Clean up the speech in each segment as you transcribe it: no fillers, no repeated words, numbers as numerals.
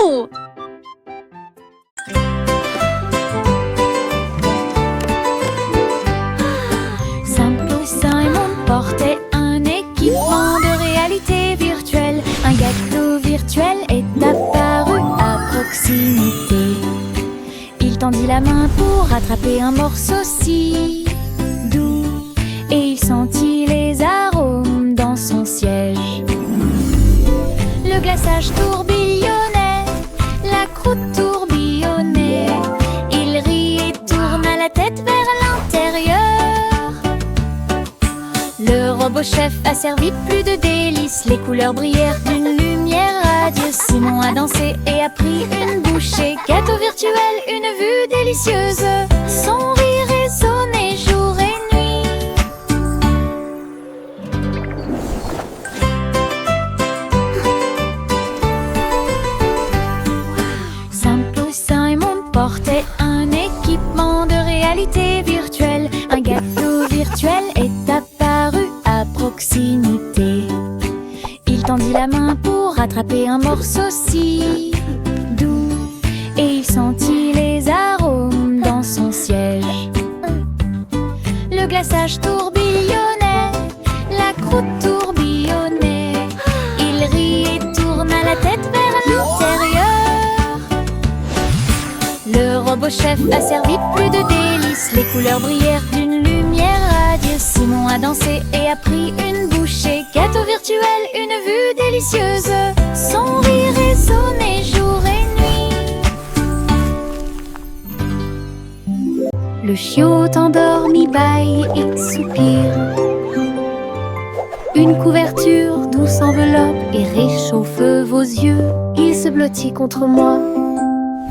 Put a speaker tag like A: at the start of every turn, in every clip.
A: Wouhou!
B: Simple Simon portait un équipement de réalité virtuelle. Un gâteau virtuel est apparu à proximité. Il tendit la main pour attraper un morceau si doux, et il sentit les arômes dans son siège. Le glaçage tourbillonnait, la croûte tourbillonnait. Il rit et tourna la tête vers l'intérieur. Le robot chef a servi plus de délices. Les couleurs brillèrent d'une lumière radieuse. Simon a dansé et a pris une bouchée. Gâteau virtuel, une vue délicieuse. Son rire résonnait jour et nuit. Simple Simon portait un équipement de réalité virtuelle. Un gâteau virtuel est apparu à proximité. Il tendit la main pour attraper un morceau si doux, et il sentit les arômes dans son siège. Le glaçage tourbillonnait, la croûte tourbillonnait. Il rit et tourna la tête vers l'intérieur. Le robot chef a servi plus de délices. Les couleurs brillèrent d'une lumière radieuse. Simon a dansé et a pris une bouchée. Gâteau virtuel, une vue délicieuse. Son rire résonnait jour et nuit. Le chiot endormi bâille et soupire. Une couverture douce enveloppe et réchauffe vos yeux. Il se blottit contre moi.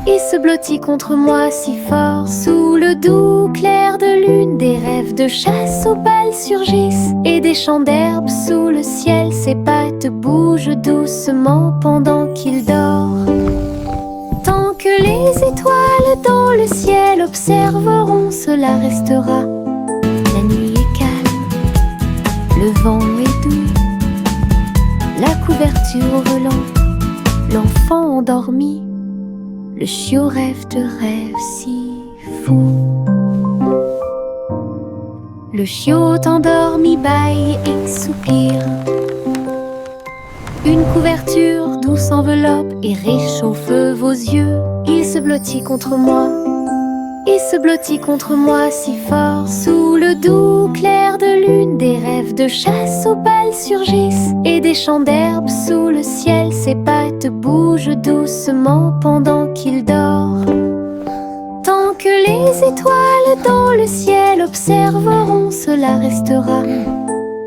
B: Il se blottit contre moi si fort. Sous le doux clair de lune, des rêves de chasse aux balles surgissent. Et des champs d'herbe sous le ciel, ses pattes bougent doucement pendant qu'il dort. Tant que les étoiles dans le ciel observeront, cela restera. La nuit est calme, le vent est doux. La couverture au volant, l'enfant endormi. Le chiot rêve de rêves si fous. Le chiot endormi bâille et soupire. Une couverture douce enveloppe et réchauffe vos yeux. Il se blottit contre moi. Il se blottit contre moi si fort. Sous le doux clair de lune, des rêves de chasse aux balles surgissent. Et des champs d'herbe sous le ciel, ses pattes bougent doucement pendant qu'il dort. Tant que les étoiles dans le ciel observeront, cela restera.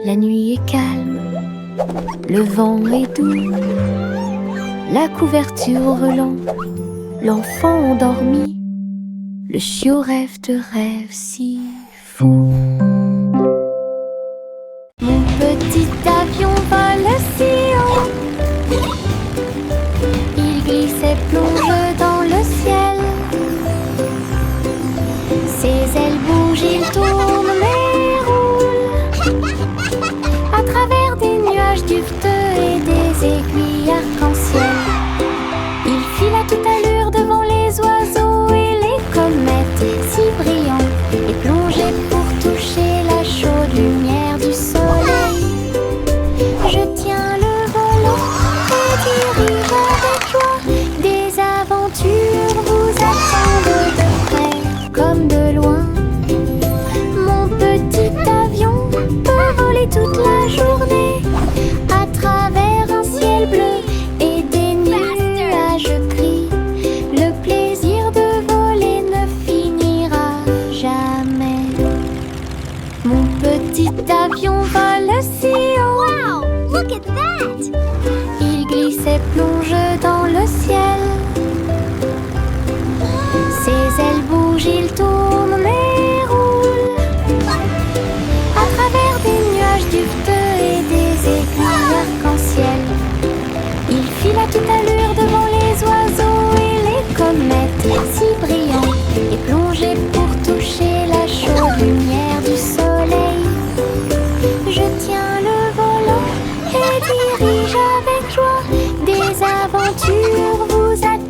B: La nuit est calme, le vent est doux. La couverture au volant, l'enfant endormi. Le chiot rêve de rêves si fous. Mon petit avion vole si haut. Il glisse et plonge dans le ciel. Ses ailes bougent, il tourne et roule à travers des nuages duveteux et des aiguilles arc-en-ciel. Il file à toute allure devant les oiseaux et les comètes si brillants, et plongé pour toucher la chaude lumière du soleil. Je tiens le volant et dirige avec joie. Des aventures vous attendent de près comme de loin. Mon petit avion peut voler toute la journée à travers un ciel bleu et des nuages gris. Le plaisir de voler ne finira jamais. Mon petit avion vole si haut.
A: Wow! Look at that!
B: Il glisse et plonge dans le ciel. Ses ailes bougent, il tourne et roule à travers des nuages duveteux et des aiguilles arc-en-ciel. Il file à toute allure devant les oiseaux et les comètes si brillants, et plongé pour toucher la chaude lumière du soleil. Je tiens le volant et dirige avec joie. Des aventures vous attendent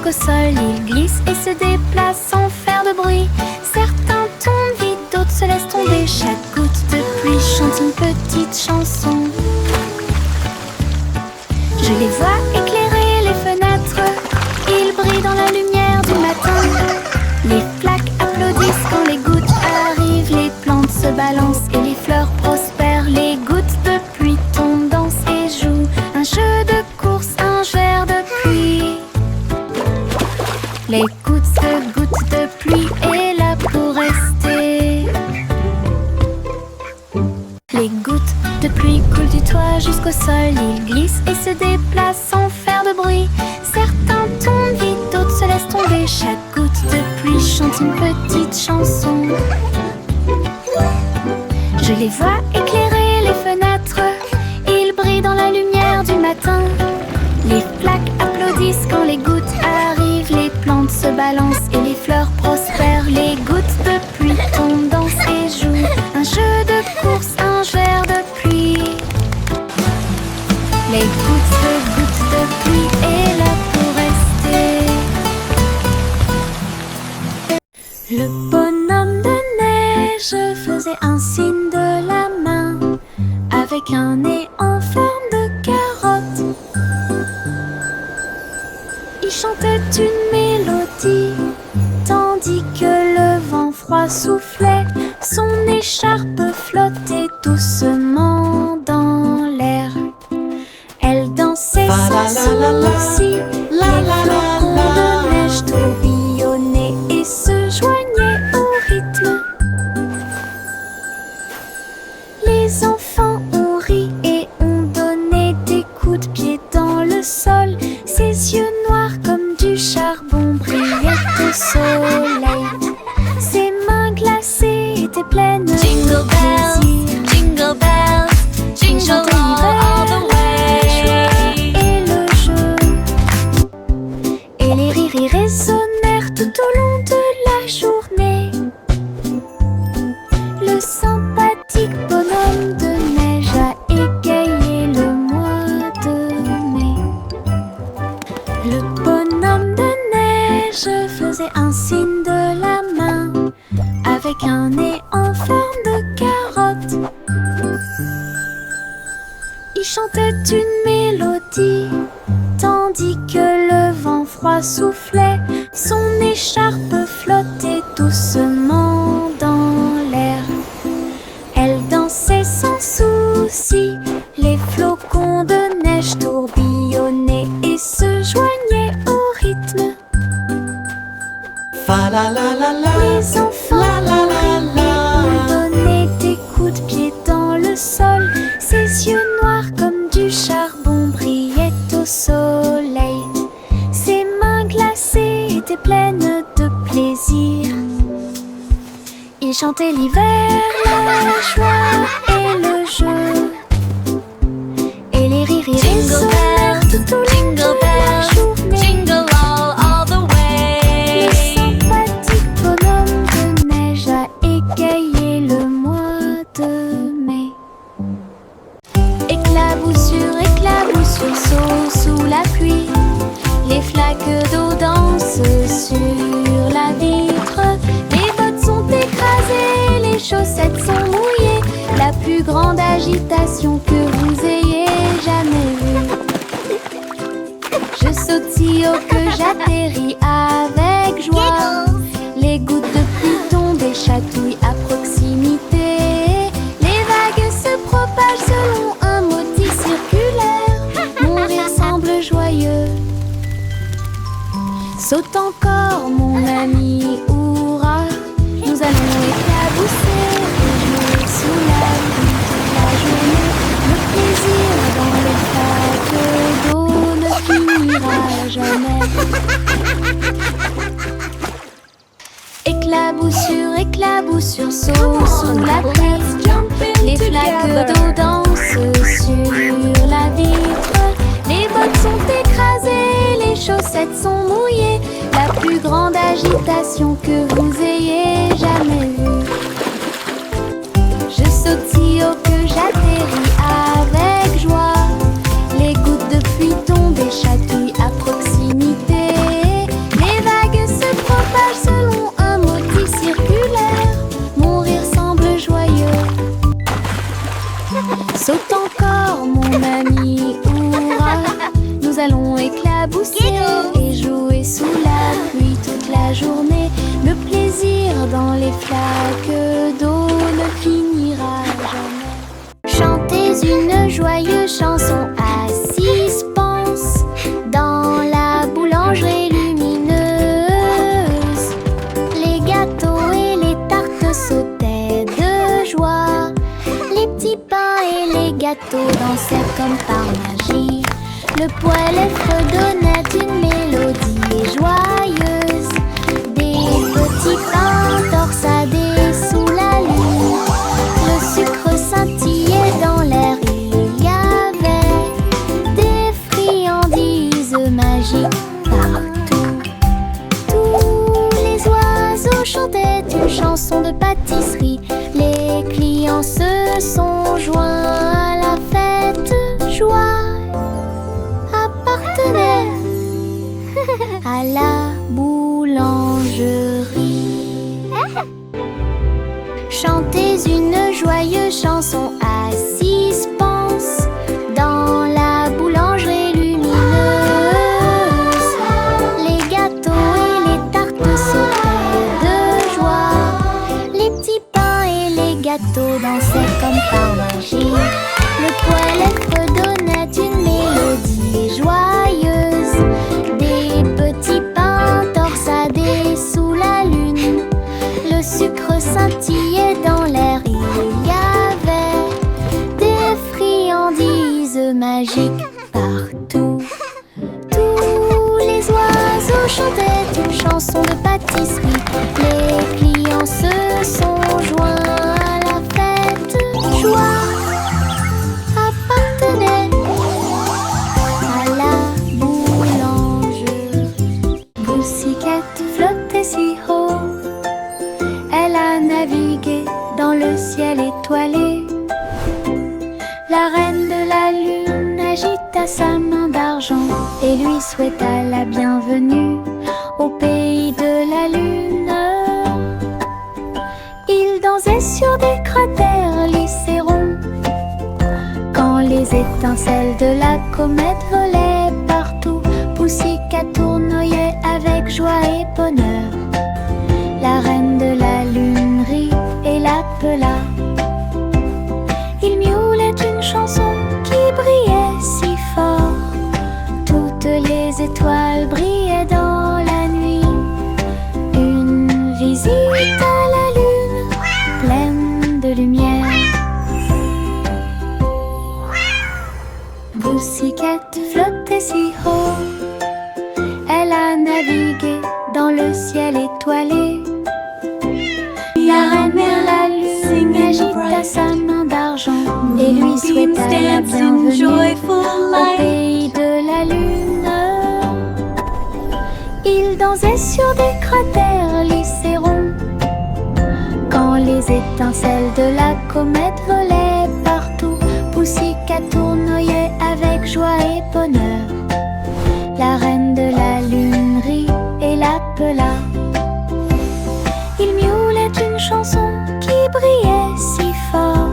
B: jusqu'au sol. Ils glissent et se déplacent sans faire de bruit. Certains tombent vite, d'autres se laissent tomber. Chaque goutte de pluie chante une petite chanson. Je les vois éclairer les fenêtres. Ils brillent dans la lumière du matin. Les flaques applaudissent quand les gouttes arrivent. Les plantes se balancent et les fleurs prospèrent. Les gouttes de pluie tombent, dansent et jouent. Un jeu de course, un verre de pluie. Les gouttes de pluie est là pour rester. Les gouttes de pluie coulent du toit jusqu'au sol. Ils glissent et se déplacent sans faire de bruit. Certains tombent vite, d'autres se laissent tomber. Chaque goutte de pluie chante une petite chanson. Je les vois éclairer les fenêtres. Ils brillent dans la lumière du matin. Les flaques applaudissent quand les gouttes arrivent. Les plantes se balancent et les fleurs prospèrent. Les gouttes de pluie tombent, dansent et jouent. Un jeu de course, un verre de pluie. Les gouttes de pluie est là pour rester. Le bonhomme de neige faisait un signe de la main avec un nez en forme de carotte. Il chantait une mélodie tandis que le vent froid soufflait. Son écharpe flottait doucement dans l'air. Elle dansait sans souci. Les flocons de neige tourbillonnaient et se joignaient au rythme. Les enfants ont ri et ont donné des coups de pied dans le sol. Ses yeux noirs comme du charbon brillaient au soleil. Ses mains glacées étaient pleines de
C: Jingle bells,
B: plaisir.
C: jingle bells, jingle all the way.
B: Et le jeu. Et les rires résonnèrent tout au long de la journée. Le sympathique bonhomme de neige a égayé le mois de mai. Le bonhomme de neige faisait un signe de la main avec un nez en forme de carotte. Il chantait une mélodie tandis que le vent froid soufflait. Son écharpe flottait doucement dans l'air. Elle dansait sans souci. Les flocons de neige tourbillonnaient et se joignaient au rythme.
D: Fa la la la la.
B: Les enfants ont donné des coups de pied dans le sol. Ses yeux noirs comme du charbon brillaient au soleil. Ses mains glacées étaient pleines de plaisir. Il chantait l'hiver, la joie et le jeu. Et les rires résonnèrent tout au long de la journée.
C: Jingle all the way.
B: Le sympathique bonhomme de neige a égayé le mois de mai. Éclaboussure, saut sous la pluie. Les flaques d'eau dansent sur la vitre. Les bottes sont écrasées, les chaussettes sont mouillées. La plus grande agitation que vous ayez jamais vue. Je sautille au que j'atterris avec joie. Les gouttes de pluie tombent et chatouillent à proximité. Les vagues se propagent selon un motif circulaire. Mon rire semble joyeux. Saute encore mon ami, hurrah. Nous allons éclabousser et jouer sous la pluie toute la journée. Le plaisir dans les flaques d'eau ne finira jamais. Éclaboussure, saut sous la pluie. Les flaques d'eau dansent sur la vitre. Les bottes sont écrasées, les chaussettes sont mouillées. La plus grande agitation que vous ayez jamais vue. Je sautille au que j'atterris avec joie. Les gouttes de pluie tombent et chatouillent à proximité. s'éclabousser et jouer sous la pluie toute la journée. Le plaisir dans les flaques d'eau ne finira jamais. Chantez une joyeuse chanson à 6 pences dans la boulangerie lumineuse. Les gâteaux et les tartes sautaient de joie. Les petits pains et les gâteaux dansaient comme par magie. Le poêle fredonnait une mélodie joyeuse. Des petits pains torsadés sous la lune. Le sucre scintillait dans l'air. Il y avait des friandises magiques partout. Tous les oiseaux chantaient une chanson de pâtisserie. Les clients se sont joints à la fête. Joie appartenait à la boulangerie. Chantez une joyeuse chanson à 6 pences dans la boulangerie lumineuse. Les gâteaux et les tartes sautaient de joie. Les petits pains et les gâteaux dansaient comme par magie. Le poêle fredonnait une mélodie joyeuse. Des petits pains torsadés sous la lune. Le sucre scintillait dans l'air. Il y avait des friandises magiques partout. Tous les oiseaux chantaient une chanson de pâtisserie. Les clients se sont joints à la fête. Joie appartenait à la boulangerie. Pussycat flottait si haut. Elle a navigué dans le ciel étoilé. La reine de la lune agita sa main d'argent et lui souhaita la bienvenue au pays de la lune. Il dansait sur des cratères lycérons quand les étincelles de la comète volaient partout. Pussycat tournoyait avec joie et bonheur. La reine de la lune rit et l'appela. Il miaulait une chanson qui brillait si fort. Toutes les étoiles brillaient dans la nuit. Une visite à la lune pleine de lumière. Pussycat flottait si haut. Elle a navigué dans le ciel étoilé. La reine de la lune agita sa main d'argent et lui souhaita la bienvenue au pays de la lune. Il dansait sur des cratères lycérons quand les étincelles de la comète volaient partout. Pussycat tournoyait avec joie et bonheur. La reine de la lune rit et l'appela. Il miaulait une chanson qui brillait si fort.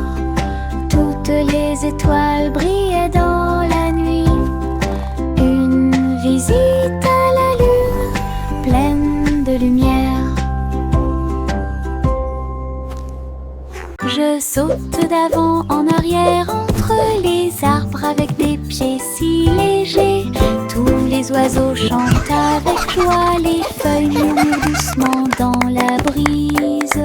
B: Toutes les étoiles brillaient dans la nuit. Une visite à la lune pleine de lumière. Je saute d'avant en arrière entre les arbres avec des pieds si légers. Tous les oiseaux chantent avec joie, les feuilles murmurent doucement dans la brise.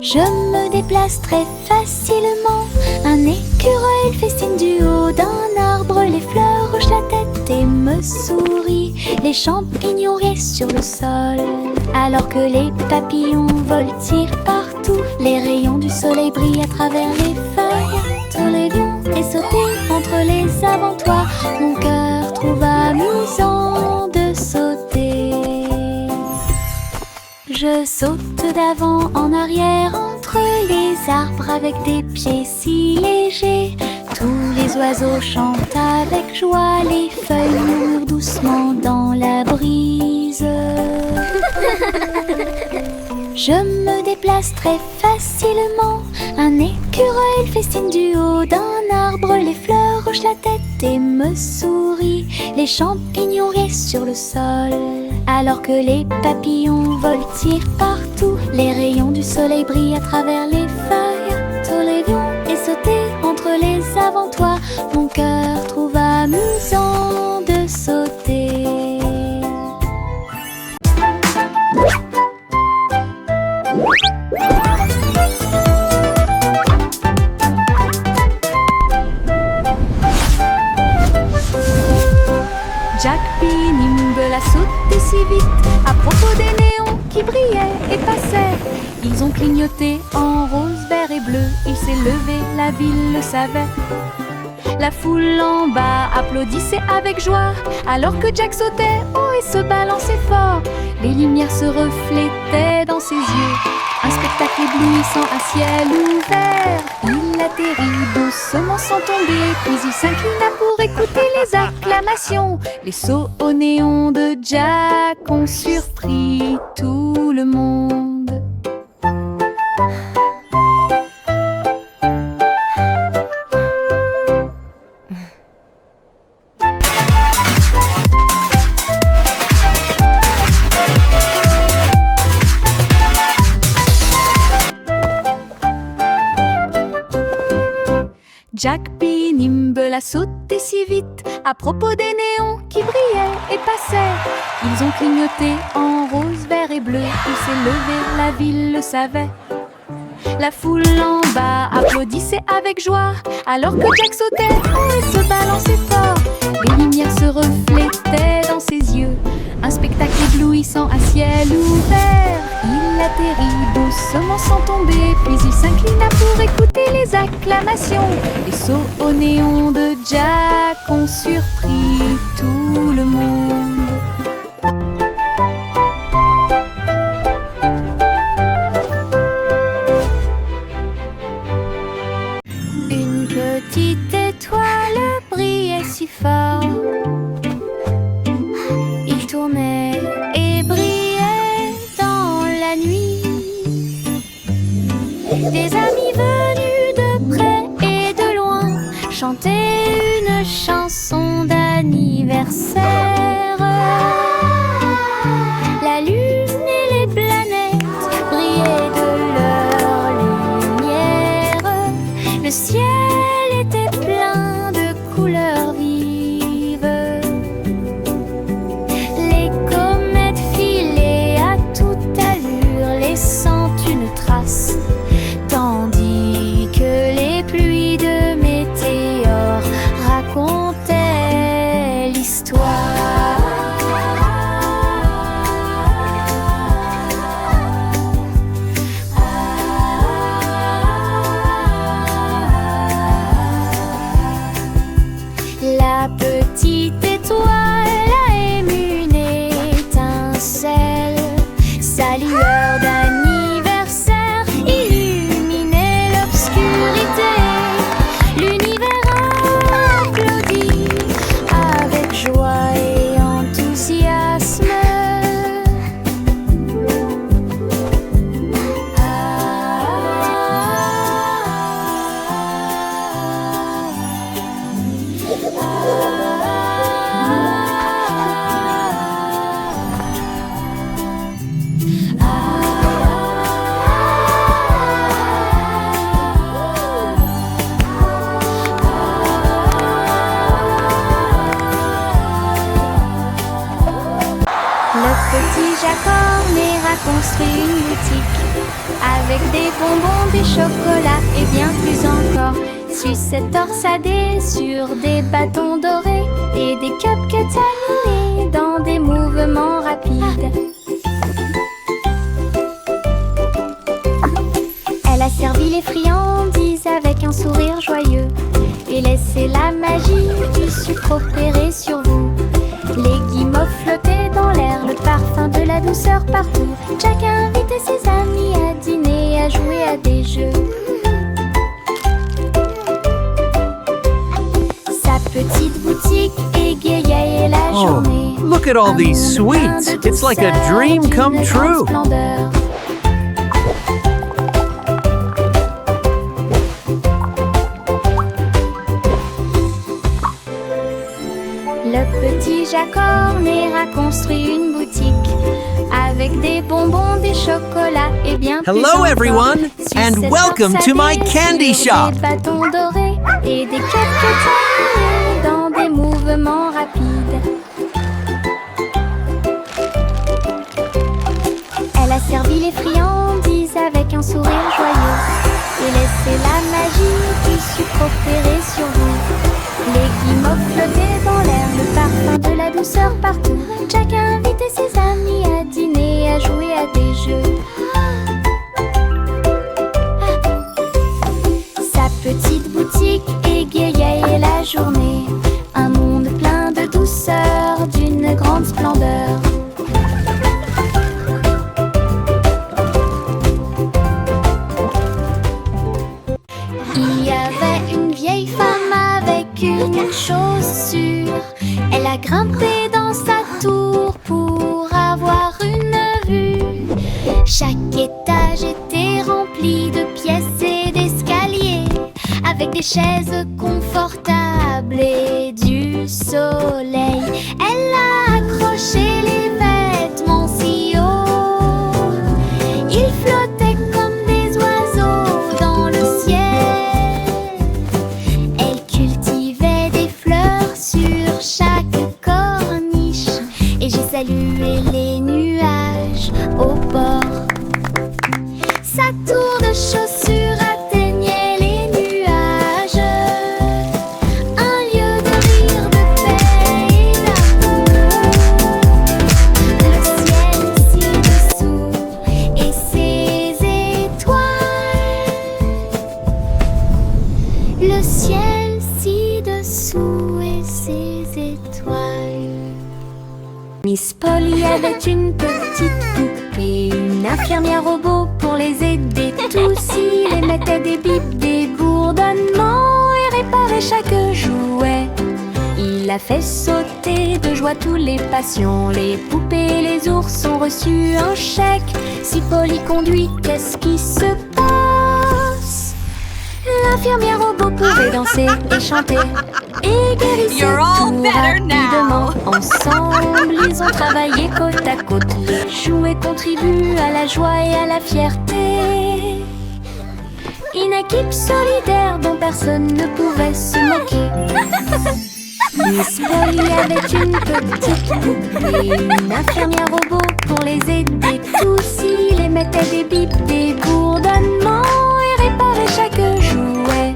B: Je me déplace très facilement. Un écureuil festine du haut d'un arbre. Les fleurs hochent la tête et me sourient. Les champignons restent sur le sol alors que les papillons voltigent partout. Les rayons du soleil brillent à travers les feuilles. Tous les lions et sauter entre les avantoirs. Mon cœur trouve amusant de sauter. Je saute d'avant en arrière entre les arbres avec des pieds si légers. Tous les oiseaux chantent avec joie, les feuilles murmurent doucement dans la brise. Je me déplace très facilement. Un écureuil L'écureuil festine du haut d'un arbre, les fleurs hochent la tête et me sourient. Les champignons restent sur le sol, alors que les papillons voltigent partout. Les rayons du soleil brillent à travers les feuilles. Soleillons et sauter entre les avant-toits. Mon cœur trouve amusant de sauter. Jack P. Nimble a sauté si vite à propos des néons qui brillaient et passaient. Ils ont clignoté en rose, vert et bleu. Il s'est levé, la ville le savait. La foule en bas applaudissait avec joie alors que Jack sautait haut et se balançait fort. Les lumières se reflétaient dans ses yeux. Un spectacle éblouissant, un ciel ouvert. Il atterrit doucement sans tomber, puis il s'inclina pour écouter les acclamations. Les sauts au néon de Jack ont surpris tout le monde. Jack P. Nimble a sauté si vite à propos des néons qui brillaient et passaient. Ils ont clignoté en rose, vert et bleu. Il s'est levé, la ville le savait. La foule en bas applaudissait avec joie alors que Jack sautait haut et se balançait fort. Les lumières se reflétaient dans ses yeux. Un spectacle éblouissant, un ciel ouvert. Il atterrit doucement sans tomber, puis il s'inclina pour écouter les acclamations. Les sauts au néon de Jack ont surpris tout le monde. Une petite étoile brillait si fort. Il tournait et brillait dans la nuit. Des amis venus de près et de loin chantaient une chanson d'anniversaire. La lune et les planètes brillaient de leur lumière. Le ciel était plein de couleurs vives. Les comètes filaient à toute allure, laissant une trace, tandis que les pluies de météores racontaient l'histoire. La petite étoile a ému une étincelle. Sa lueur d'anniversaire illuminait l'obscurité. L'univers applaudit avec joie et enthousiasme. Le petit Jack Horner a construit une boutique avec des bonbons, des chocolats et bien plus encore. Sucettes torsadées sur des bâtons dorés et des cupcakes animés dans des mouvements rapides. Elle a servi les friandises avec un sourire joyeux et laissé la magie du sucre opérer sur vous. Les guimauves flottaient dans l'air, le parfum de la douceur partout. Jack a invité ses amis à dîner, à jouer à des jeux. Sa petite boutique égayait la journée.
D: Oh, look at all these sweets. It's like a dream come true.
B: construit une boutique avec des bonbons, des chocolats et bien plus
D: Hello,
B: encore.
D: everyone,
B: Sucette
D: and welcome
B: torsadée
D: to my candy
B: sur
D: shop.
B: Des bâtons dorés et des cupcakes animés dans des mouvements rapides. Elle a servi les friandises avec un sourire joyeux et laissé la magie du sucre opérer sur vous. Les guimauves flottaient dans l'air, le parfum de la douceur partout. Jack a invité ses amis à dîner et à jouer à des jeux. Sa petite boutique égayait la journée. Un monde plein de douceur, d'une grande splendeur. Il y avait une vieille femme avec une chaussure. Elle a grimpé dans sa tour pour avoir une vue. Chaque étage était rempli de pièces et d'escaliers, avec des chaises confortables et du soleil. Elle a accroché les vêtements si haut, ils flottaient comme des oiseaux dans le ciel. Elle cultivait des fleurs sur chaque corniche, et j'ai salué les nuages au bord. Sa tour de chaussures atteignait les nuages, un lieu de rire, de paix et d'amour. Le ciel ci-dessous et ses étoiles. Le ciel ci-dessous et ses étoiles. Miss Polly avait une petite poupée, une infirmière robot pour les aider tous. Il émettait des bips, des bourdonnements et réparait chaque jouet. Il a fait sauter de joie tous les patients. Les poupées et les ours ont reçu un chèque. Si Polly conduit, qu'est-ce qui se passe? L'infirmière robot pouvait danser et chanter et guérissait
C: You're all
B: tout
C: better
B: rapidement.
C: now.
B: Ensemble, ils ont travaillé côte à côte. Les jouets contribuent à la joie et à la fierté. Une équipe solidaire dont personne ne pouvait se moquer. Miss Polly avait une petite poupée, une infirmière robot pour les aider tous. Il émettait des bips, des bourdonnements et réparait chaque jouet.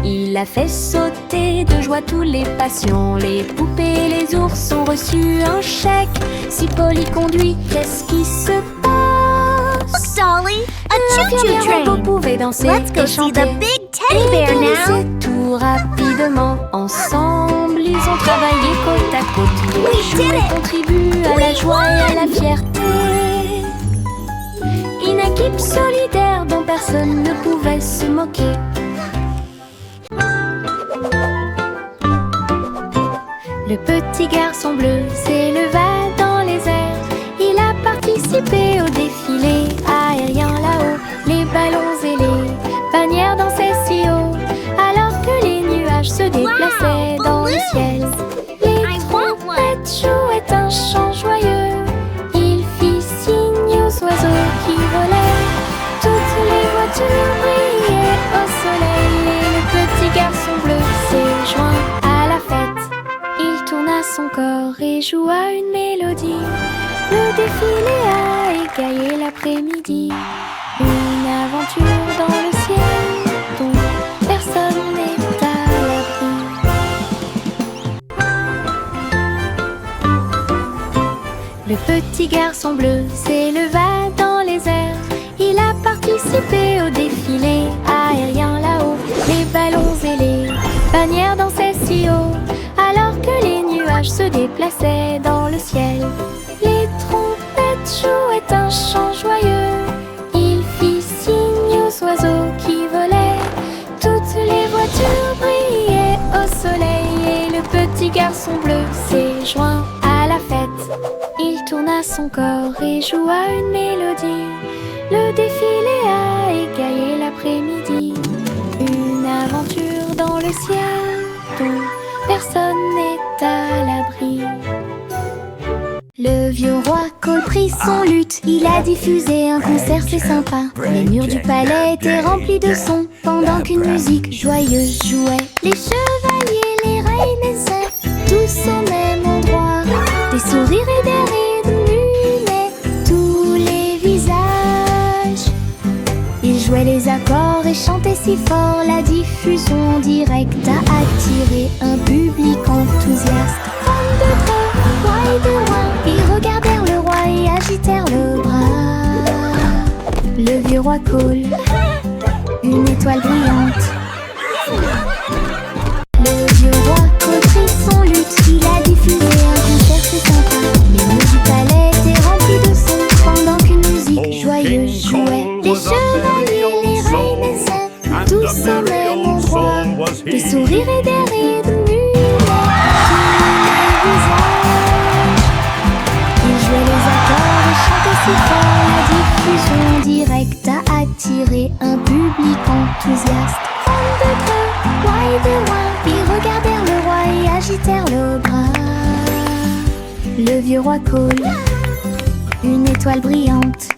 B: Il a fait sauter de joie tous les patients. Les poupées et les ours ont reçu un chèque. Si Polly conduit, qu'est-ce qui se passe?
A: Dolly, a choo-choo
B: L'infirmière robot
A: train.
B: pouvait danser
A: Let's go
B: et
A: see
B: chanter.
A: the big teddy bear
B: Et
A: now.
B: danser tout rapidement. Ensemble, ils ont travaillé côte à côte.
A: We
B: Les
A: did
B: jouets
A: it.
B: contribuent à la joie et à la fierté. Une équipe solidaire dont personne ne pouvait se moquer. Le petit garçon bleu s'éleva dans les airs. Il a participé au défilé aérien là-haut. Les ballons et les bannières dansaient si haut, alors que les nuages se déplaçaient dans le ciel. Les trompettes jouaient un chant joyeux. Il fit signe aux oiseaux qui volaient. Toutes les voitures brillaient au soleil. Et le petit garçon bleu s'est joint à la fête. Il tourna son corps et joua une mélodie. Le défilé a égayé l'après-midi. Une aventure dans le ciel dont personne n'est à l'abri. Le petit garçon bleu s'éleva dans les airs. Il a participé au défilé aérien là-haut. Les ballons et les bannières dansaient si haut, alors que les nuages se déplaçaient dans le ciel. Les trompettes jouaient un chant joyeux. Il fit signe aux oiseaux qui volaient. Toutes les voitures brillaient au soleil. Et le petit garçon bleu s'est joint à la fête. Il tourna son corps et joua une mélodie. Le défilé a égayé l'après-midi. Une aventure dans le ciel dont personne n'est à l'abri. Le pris son luth, il a diffusé un concert, c'est sympa. Les murs du palais étaient remplis de sons, pendant qu'une musique joyeuse jouait. Les chevaliers, les reines et saints, tous au même endroit. Des sourires et des rires illuminaient tous les visages. Ils jouaient les accords et chantaient si fort, la diffusion en direct a attiré un public enthousiaste. Femmes de près, rois et de loin, ils regardèrent le roi et agitèrent le bras. Le vieux roi Cole, une étoile brillante. Le vieux roi Cole prit son luth, il a diffusé un concert, c'est sympa. Les murs du palais étaient remplis de sons, pendant qu'une musique joyeuse jouait. Les chevaliers, les reines et saints, tous au même endroit. Des sourires et des rires illuminaient tous les visages. Ils jouaient les accords et chantaient si fort, la diffusion en direct a attiré un public enthousiaste. Femmes de près, rois et de loin, ils regardèrent le roi et agitèrent le bras. Le vieux roi Cole, une étoile brillante.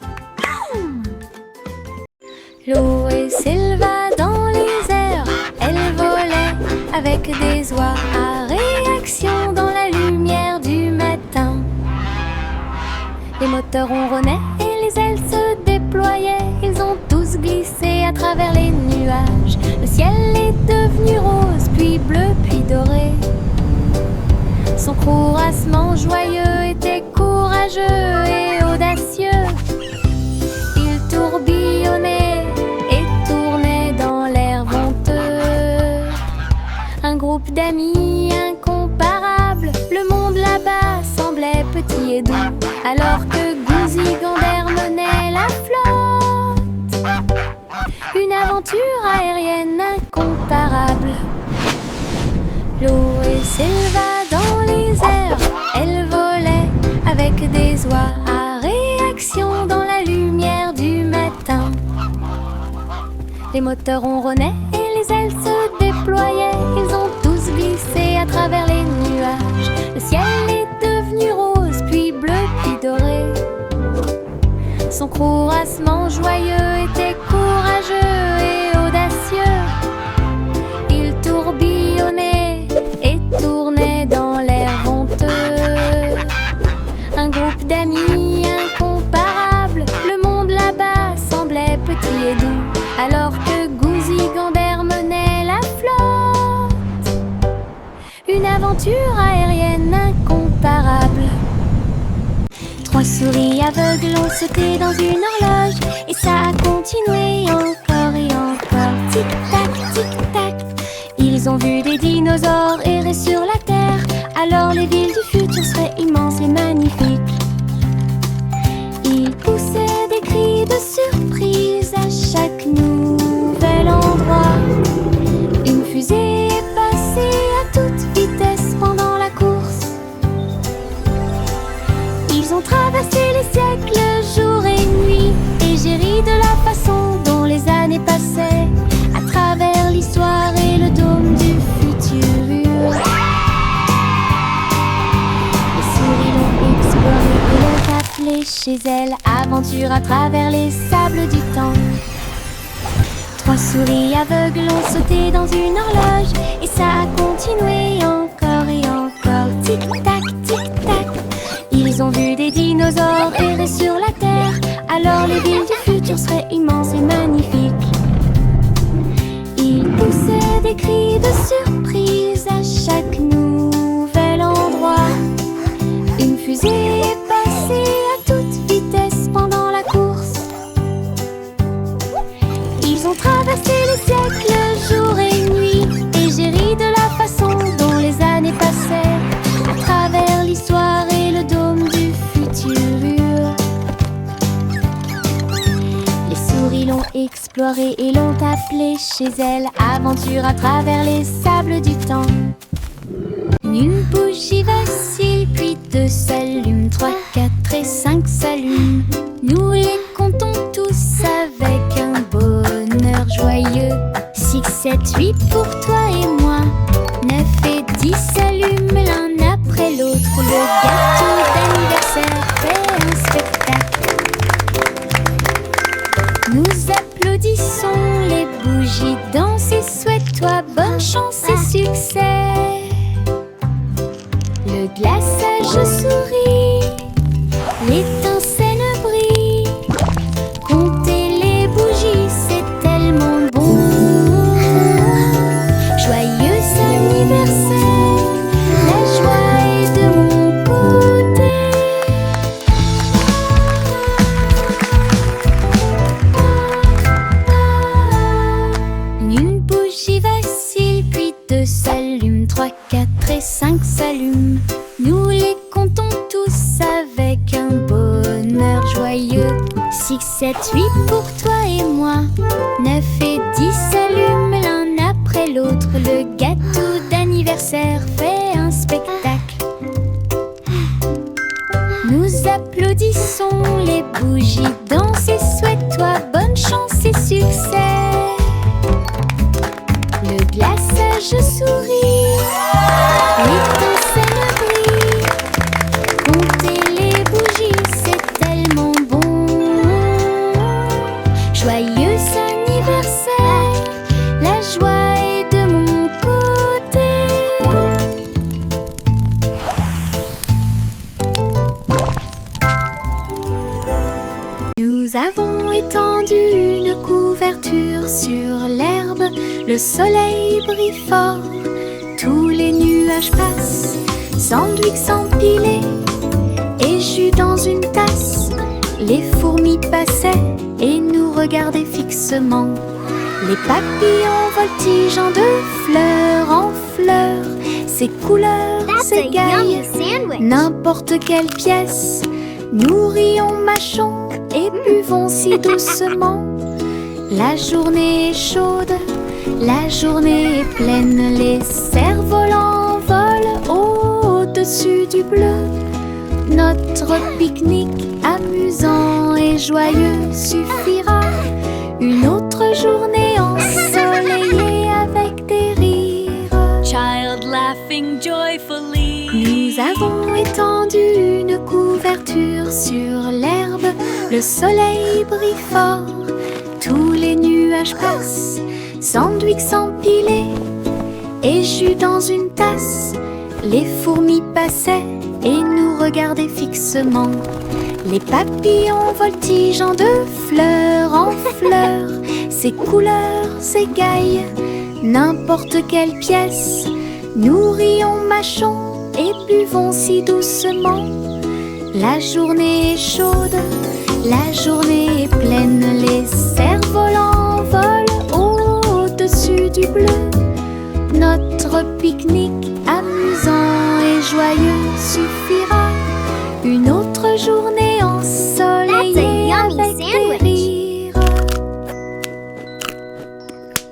B: L'eau s'éleva dans les airs, elle volait avec des oies à réaction dans la lumière du matin. Les moteurs ronronnaient et les ailes se déployaient, ils ont tous glissé à travers les nuages. Le ciel est devenu rose, puis bleu, puis doré. Son courassement joyeux était courageux et audacieux. Il tourbillonnait et tournait dans l'air venteux. Un groupe d'amis incomparables, le monde là-bas semblait petit et doux, alors que Gouzigander menait la flotte. Une aventure aérienne incomparable. L'eau s'éleva dans les airs, elle volait avec des oies à réaction dans la lumière du matin. Les moteurs ronronnaient et les ailes se déployaient, ils ont tous glissé à travers les nuages. Le ciel est devenu rose, puis bleu, puis doré. Son courassement joyeux était courageux et audacieux. Il tourbillonnait et tournait dans l'air venteux. Un groupe d'amis incomparables, le monde là-bas semblait petit et doux, alors que Gouzigander menait la flotte. Une aventure aérienne incomparable. Trois souris aveugles ont sauté dans une horloge, et ça a continué encore et encore. Tic-tac, tic-tac. Ils ont vu des dinosaures errer sur la terre, alors les villes du futur seraient immenses et magnifiques. Ils poussaient des cris de surprise à chaque nouvel endroit. Une fusée est passée à toute vitesse pendant la course. Ils ont traversé les siècles jour et nuit, et j'ai ri de la façon dont les années passaient à travers l'histoire et le dôme du futur. Les souris l'ont exploré et l'ont appelé chez elles. Aventure à travers les sables du temps. Trois souris aveugles ont sauté dans une horloge, et ça a continué encore et encore. Tic-tac, tic-tac. Ils ont vu des dinosaures errer sur la terre, alors les villes du futur seraient immenses et magnifiques. Ils poussaient des cris de surprise à chaque nouvel endroit. Une fusée est passée à toute vitesse pendant la course. Ils ont traversé les siècles jour et nuit, et j'ai ri de la façon dont les années passaient à travers l'histoire et le dôme du futur. Les souris l'ont exploré et l'ont appelé chez elles. Aventure à travers les sables du temps. Une bougie vacille, puis deux s'allument, 3, 4 et 5 s'allument. Nous les comptons tous avec un bonheur joyeux. 6, 7, 8 pour toi et moi. 9 et 10 s'allument l'un après l'autre. Le gâteau d'anniversaire fait un spectacle. Nous applaudissons, les bougies dansent et souhaite-toi bonne chance et succès. Le glaçage sourit, l'étincelle brille. Compter les bougies, c'est tellement bon. Joyeux anniversaire, la joie est de mon côté. Une bougie vacille, puis 2 s'allument, 3, 4 et 5 s'allument. Nous les comptons tous avec un bonheur joyeux. 6, 7, 8 pour toi et moi. 9 et 10 s'allument l'un après l'autre. Le gâteau d'anniversaire fait un spectacle. Nous applaudissons, les bougies dansent et souhaite-toi bonne chance et succès. Le glaçage sourit, l'étincelle brille. Compter les bougies, c'est tellement bon. Joyeux anniversaire, la joie est de mon côté. Nous avons étendu une couverture sur l'herbe. Le soleil brille fort, tous les nuages passent. Sandwich empilé et jus dans une tasse. Les fourmis passaient et nous regardaient fixement. Les papillons voltigeant de fleur en fleur. Ces couleurs
A: That's a
B: s'égaillent,
A: yummy sandwich.
B: n'importe quelle pièce. Nous rions, mâchons et buvons si doucement. La journée est chaude, la journée est pleine. Les cerfs-volants volent au-dessus du bleu. Notre pique-nique amusant et joyeux suffira. Une autre journée ensoleillée avec des rires.
C: Child laughing joyfully.
B: Nous avons étendu une couverture sur l'herbe. Le soleil brille fort, tous les nuages passent. Sandwich empilé et jus dans une tasse. Les fourmis passaient et nous regardaient fixement. Les papillons voltigeant de fleur en fleur. Ces couleurs s'égaillent, n'importe quelle pièce. Nous rions, mâchons et buvons si doucement. La journée est chaude, la journée est pleine. Les cerfs-volants volent au-dessus du bleu. Notre pique-nique amusant et joyeux